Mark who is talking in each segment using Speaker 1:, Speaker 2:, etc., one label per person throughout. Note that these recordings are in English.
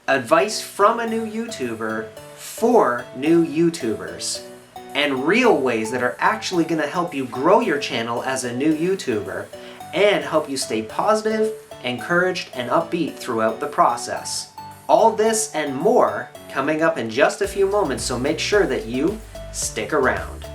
Speaker 1: Advice from a new YouTuber for new YouTubers, and real ways that are actually going to help you grow your channel as a new YouTuber and help you stay positive, encouraged, and upbeat throughout the process. All this and more coming up in just a few moments, so make sure that you stick around.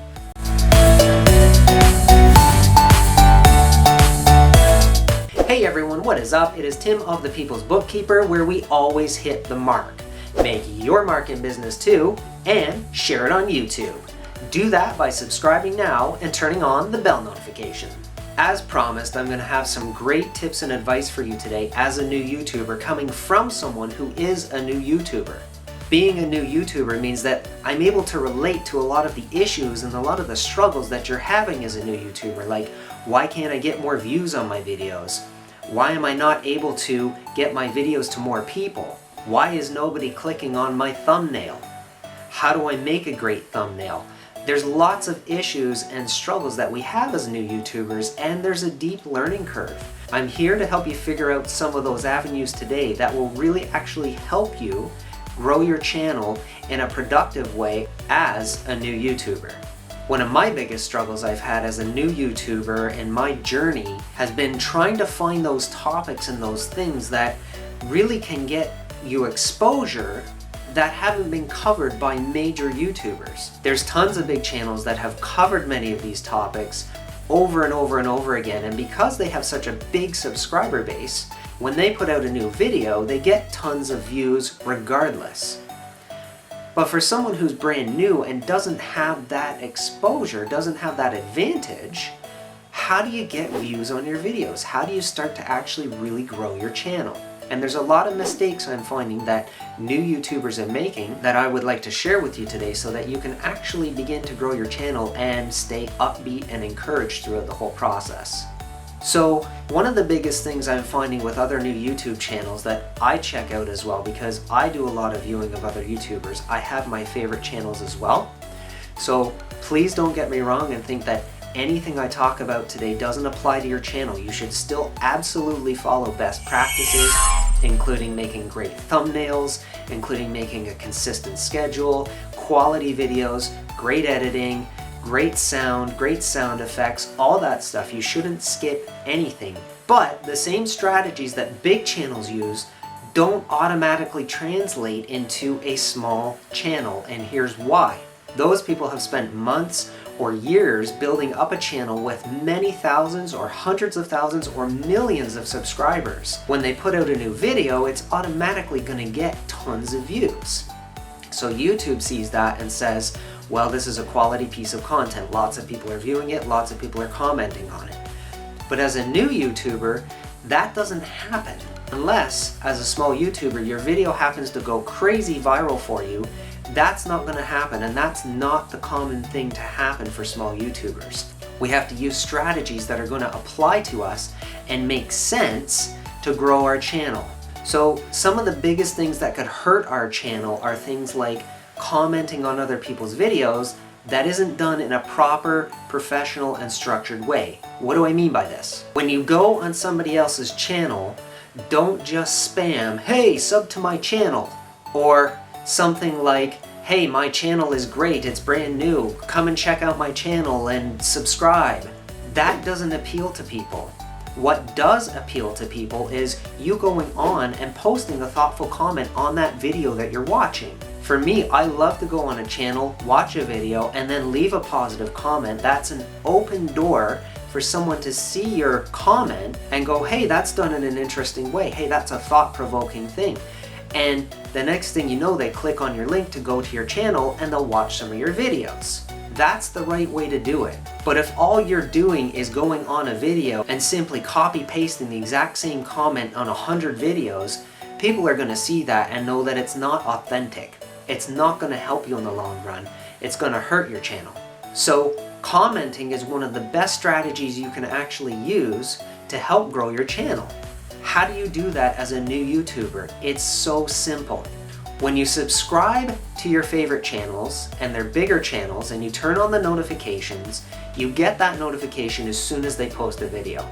Speaker 1: Hey everyone, what is up? It is Tim of The People's Bookkeeper, where we always hit the mark. Make your mark in business too, and share it on YouTube. Do that by subscribing now and turning on the bell notification. As promised, I'm going to have some great tips and advice for you today as a new YouTuber, coming from someone who is a new YouTuber. Being a new YouTuber means that I'm able to relate to a lot of the issues and a lot of the struggles that you're having as a new YouTuber, like why can't I get more views on my videos? Why am I not able to get my videos to more people? Why is nobody clicking on my thumbnail? How do I make a great thumbnail? There's lots of issues and struggles that we have as new YouTubers, and there's a deep learning curve. I'm here to help you figure out some of those avenues today that will really actually help you grow your channel in a productive way as a new YouTuber. One of my biggest struggles I've had as a new YouTuber in my journey has been trying to find those topics and those things that really can get you exposure that haven't been covered by major YouTubers. There's tons of big channels that have covered many of these topics over and over and over again, and because they have such a big subscriber base, when they put out a new video, they get tons of views regardless. But for someone who's brand new and doesn't have that exposure, doesn't have that advantage, how do you get views on your videos? How do you start to actually really grow your channel? And there's a lot of mistakes I'm finding that new YouTubers are making that I would like to share with you today so that you can actually begin to grow your channel and stay upbeat and encouraged throughout the whole process. So one of the biggest things I'm finding with other new YouTube channels that I check out as well, because I do a lot of viewing of other YouTubers, I have my favorite channels as well. So please don't get me wrong and think that anything I talk about today doesn't apply to your channel. You should still absolutely follow best practices, including making great thumbnails, including making a consistent schedule, quality videos, great editing, great sound effects, all that stuff. You shouldn't skip anything. But the same strategies that big channels use don't automatically translate into a small channel, and here's why. Those people have spent months or years building up a channel with many thousands or hundreds of thousands or millions of subscribers. When they put out a new video, it's automatically going to get tons of views. So YouTube sees that and says, well, this is a quality piece of content. Lots of people are viewing it, lots of people are commenting on it. But as a new YouTuber, that doesn't happen unless, as a small YouTuber, your video happens to go crazy viral for you. That's not going to happen, and that's not the common thing to happen for small YouTubers. We have to use strategies that are going to apply to us and make sense to grow our channel. So some of the biggest things that could hurt our channel are things like commenting on other people's videos that isn't done in a proper, professional, and structured way. What do I mean by this? When you go on somebody else's channel, don't just spam, hey, sub to my channel, or something like, hey, my channel is great, it's brand new, come and check out my channel and subscribe. That doesn't appeal to people. What does appeal to people is you going on and posting a thoughtful comment on that video that you're watching. For me, I love to go on a channel, watch a video, and then leave a positive comment. That's an open door for someone to see your comment and go, hey, that's done in an interesting way. Hey, that's a thought-provoking thing. And the next thing you know, they click on your link to go to your channel and they'll watch some of your videos. That's the right way to do it. But if all you're doing is going on a video and simply copy-pasting the exact same comment on 100 videos, people are going to see that and know that it's not authentic. It's not going to help you in the long run. It's going to hurt your channel. So commenting is one of the best strategies you can actually use to help grow your channel. How do you do that as a new YouTuber? It's so simple. When you subscribe to your favorite channels, and they're bigger channels, and you turn on the notifications, you get that notification as soon as they post a video.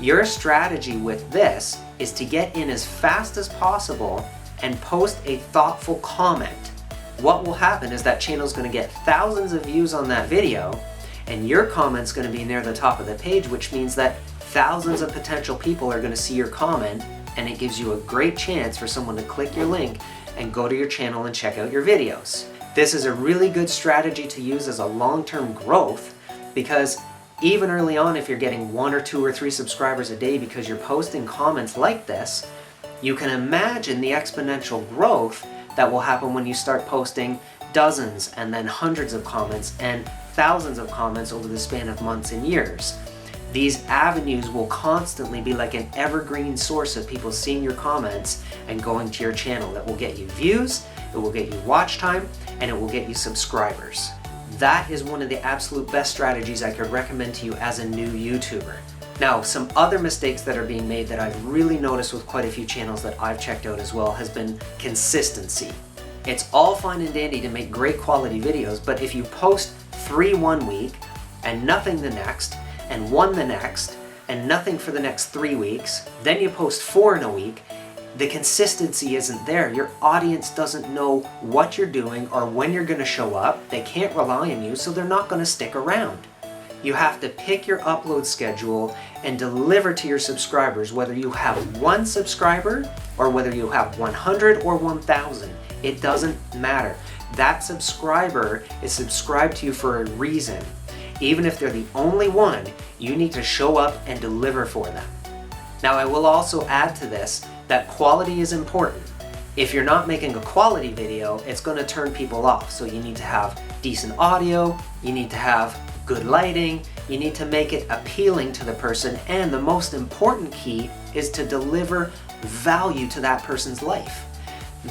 Speaker 1: Your strategy with this is to get in as fast as possible and post a thoughtful comment, what will happen is that channel is going to get thousands of views on that video, and your comment's going to be near the top of the page, which means that thousands of potential people are going to see your comment, and it gives you a great chance for someone to click your link and go to your channel and check out your videos. This is a really good strategy to use as a long-term growth, because even early on, if you're getting 1 or 2 or 3 subscribers a day because you're posting comments like this, you can imagine the exponential growth that will happen when you start posting dozens and then hundreds of comments and thousands of comments over the span of months and years. These avenues will constantly be like an evergreen source of people seeing your comments and going to your channel. That will get you views, it will get you watch time, and it will get you subscribers. That is one of the absolute best strategies I could recommend to you as a new YouTuber. Now, some other mistakes that are being made that I've really noticed with quite a few channels that I've checked out as well has been consistency. It's all fine and dandy to make great quality videos, but if you post 3 one week and nothing the next, and 1 the next, and nothing for the next 3 weeks, then you post 4 in a week, the consistency isn't there. Your audience doesn't know what you're doing or when you're going to show up. They can't rely on you, so they're not going to stick around. You have to pick your upload schedule and deliver to your subscribers, whether you have 1 subscriber or whether you have 100 or 1,000. It doesn't matter. That subscriber is subscribed to you for a reason. Even if they're the only one, you need to show up and deliver for them. Now, I will also add to this that quality is important. If you're not making a quality video, it's going to turn people off. So you need to have decent audio, you need to have good lighting, you need to make it appealing to the person, and the most important key is to deliver value to that person's life.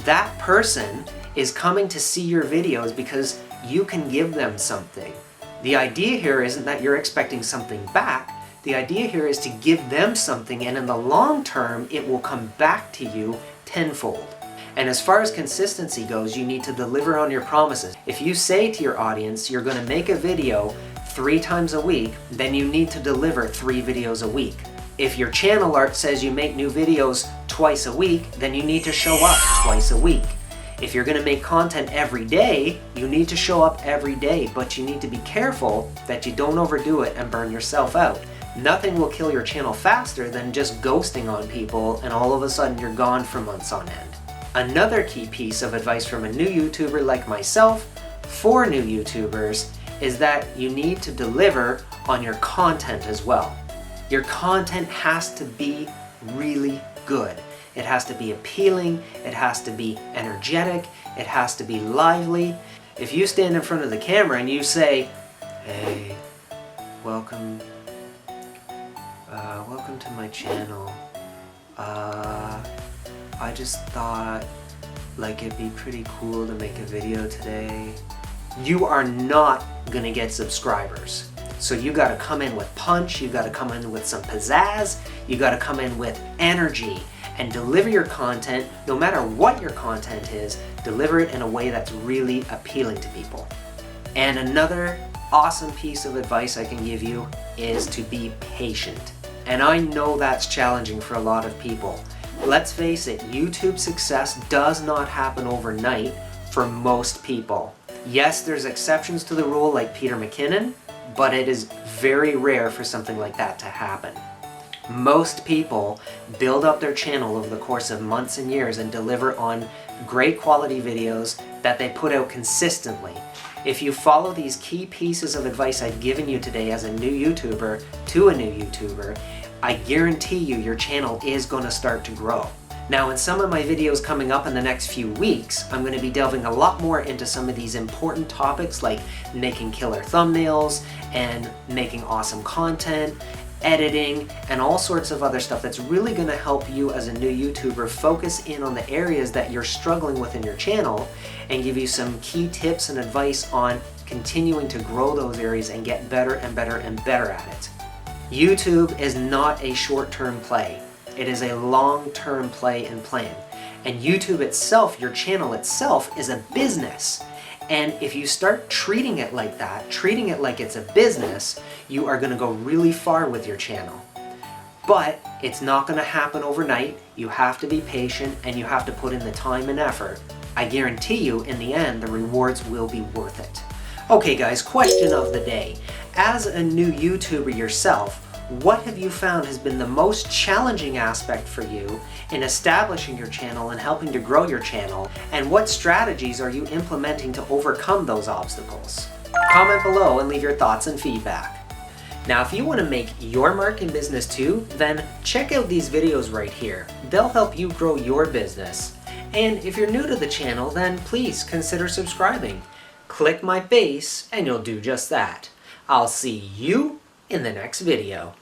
Speaker 1: That person is coming to see your videos because you can give them something. The idea here isn't that you're expecting something back. The idea here is to give them something, and in the long term, it will come back to you tenfold. And as far as consistency goes, you need to deliver on your promises. If you say to your audience you're going to make a video 3 times a week, then you need to deliver 3 videos a week. If your channel art says you make new videos twice a week, then you need to show up twice a week. If you're going to make content every day, you need to show up every day, but you need to be careful that you don't overdo it and burn yourself out. Nothing will kill your channel faster than just ghosting on people and all of a sudden you're gone for months on end. Another key piece of advice from a new YouTuber like myself for new YouTubers is that you need to deliver on your content as well. Your content has to be really good. It has to be appealing, it has to be energetic, it has to be lively. If you stand in front of the camera and you say, "Hey, welcome to my channel. I just thought like it'd be pretty cool to make a video today," you are not gonna get subscribers. So you gotta come in with punch, you gotta come in with some pizzazz, you gotta come in with energy and deliver your content. No matter what your content is, deliver it in a way that's really appealing to people. And another awesome piece of advice I can give you is to be patient. And I know that's challenging for a lot of people. Let's face it, YouTube success does not happen overnight for most people. Yes, there's exceptions to the rule like Peter McKinnon, but it is very rare for something like that to happen. Most people build up their channel over the course of months and years and deliver on great quality videos that they put out consistently. If you follow these key pieces of advice I've given you today as a new YouTuber to a new YouTuber, I guarantee you your channel is going to start to grow. Now, in some of my videos coming up in the next few weeks, I'm going to be delving a lot more into some of these important topics like making killer thumbnails and making awesome content, editing, and all sorts of other stuff that's really going to help you as a new YouTuber focus in on the areas that you're struggling with in your channel and give you some key tips and advice on continuing to grow those areas and get better and better and better at it. YouTube is not a short-term play. It is a long-term play and plan. And YouTube itself, your channel itself, is a business. And if you start treating it like that, treating it like it's a business, you are going to go really far with your channel. But it's not going to happen overnight. You have to be patient and you have to put in the time and effort. I guarantee you, in the end, the rewards will be worth it. Okay guys, question of the day. As a new YouTuber yourself, what have you found has been the most challenging aspect for you in establishing your channel and helping to grow your channel? And what strategies are you implementing to overcome those obstacles? Comment below and leave your thoughts and feedback. Now, if you want to make your mark in business too, then check out these videos right here. They'll help you grow your business. And if you're new to the channel, then please consider subscribing. Click my face and you'll do just that. I'll see you in the next video.